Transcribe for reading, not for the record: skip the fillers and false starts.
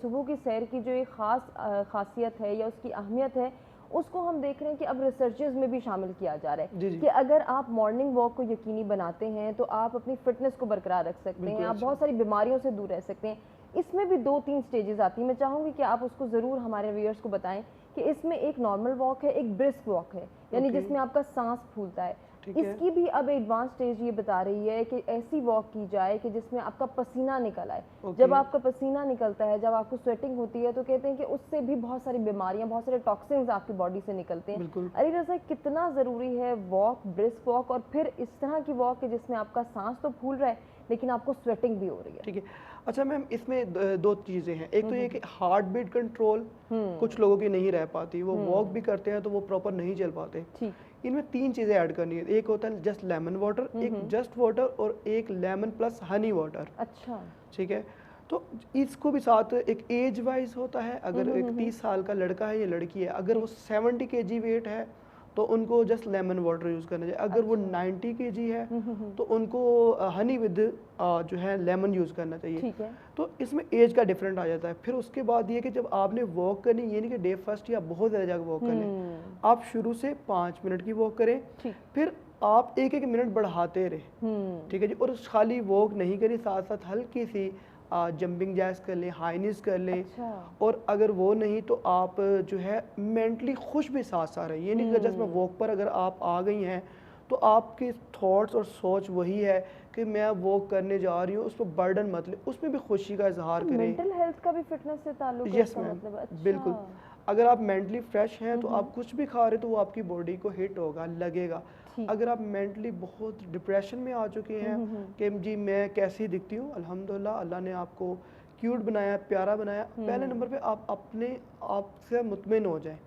सुबह की सैर की जो एक ख़ास ख़ासियत है या उसकी अहमियत है, उसको हम देख रहे हैं कि अब रिसर्चेज़ में भी शामिल किया जा रहा है जी, जी। कि अगर आप मॉर्निंग वॉक को यकीनी बनाते हैं, तो आप अपनी फ़िटनेस को बरकरार रख सकते हैं, बिल्कुल आप अच्छा। बहुत सारी बीमारियों से दूर रह सकते हैं। इसमें भी 2-3 स्टेजेज़ आती हैं, मैं चाहूँगी कि आप उसको ज़रूर हमारे व्यूअर्स को बताएँ कि इसमें एक नॉर्मल वॉक है, एक ब्रिस्क वॉक है, यानी ओके, जिसमें आपका साँस फूलता है। ठीक है। इसकी भी अब एडवांस स्टेज ये बता रही है कि ऐसी वॉक की जाए कि जिसमें आपका पसीना निकल आए। ओके, जब आपका पसीना निकलता है, जब आपको स्वेटिंग होती है, तो कहते हैं कि उससे भी बहुत सारी बीमारियाँ, बहुत सारे टॉक्सिन्स आपकी बॉडी से निकलते हैं। बिल्कुल। अली रज़ा, कितना ज़रूरी है वॉक, ब्रिस्क वॉक और फिर इस तरह की वॉक है जिसमें आपका साँस तो फूल रहा है, लेकिन आपको स्वेटिंग भी हो रही है? ठीक है। अच्छा मैम, इसमें 2 चीज़ें हैं। एक हुँ, तो हुँ, ये हुँ। कि हार्ट बीट कंट्रोल कुछ हुँ, लोगों की नहीं रह पाती, वो वॉक भी हुँ, करते हैं तो वो प्रॉपर नहीं चल पाते। ठीक। इनमें 3 चीज़ें ऐड करनी है। एक होता है जस्ट लेमन वाटर, हुँ, एक हुँ। जस्ट वाटर और एक लेमन प्लस हनी वाटर। अच्छा। ठीक है? तो इसको भी साथ एक एज वाइज़ होता है, हुँ, अगर हुँ, एक हुँ, हुँ। 30 साल का लड़का है या लड़की है, अगर वो ठीक। 70 केजी वेट है, तो उनको जस्ट लेमन वाटर यूज़ करना चाहिए। अगर वो अच्छा। 90 केजी है, हुँ, हुँ, हुँ। तो उनको हनी विद जो है लेमन यूज़ करना चाहिए। ठीक है। तो इसमें एज का डिफरेंट आ जाता है। फिर उसके बाद ये कि जब आपने वॉक करनी, ये नहीं कि डे फर्स्ट या बहुत ज़्यादा जगह वॉक कर लें। हुँ, आप शुरू से 5 मिनट की वॉक करें, ठीक। फिर आप 1-1 मिनट बढ़ाते रहें। हुँ, ठीक है जी। और खाली वॉक नहीं करें, साथ-साथ हल्की सी जंपिंग जैक्स कर लें, हाई नीज़ कर लें। अच्छा। और अगर वो नहीं तो आप जो है मेंटली खुश भी साथ-साथ रहें। ये नहीं कि जस्ट मैं हुँ। वॉक पर अगर आप आ गई हैं, तो आपके थॉट्स और सोच वही है कि मैं वॉक करने जा रही हूँ, उस पे बर्डन मत लें, उसमें भी खुशी का इज़हार तो करें। मेंटल हेल्थ का भी फिटनेस से ताल्लुक है यस इसका मैम, मतलब? अच्छा। बिल्कुल। अगर आप मेंटली फ्रेश हैं हुँ, तो हुँ। आप कुछ भी खा रहे हो तो वो आपकी बॉडी को हिट होगा, लगेगा। ठीक। अगर आप मेंटली बहुत डिप्रेशन में आ चुके हुँ, हैं हुँ, हुँ। कि जी मैं कैसी दिखती हूँ, अल्हम्दुलिल्लाह अल्लाह ने आपको क्यूट बनाया, प्यारा बनाया। पहले नंबर हुँ। पे आप अपने आप से मुतमिन हो जाएँ।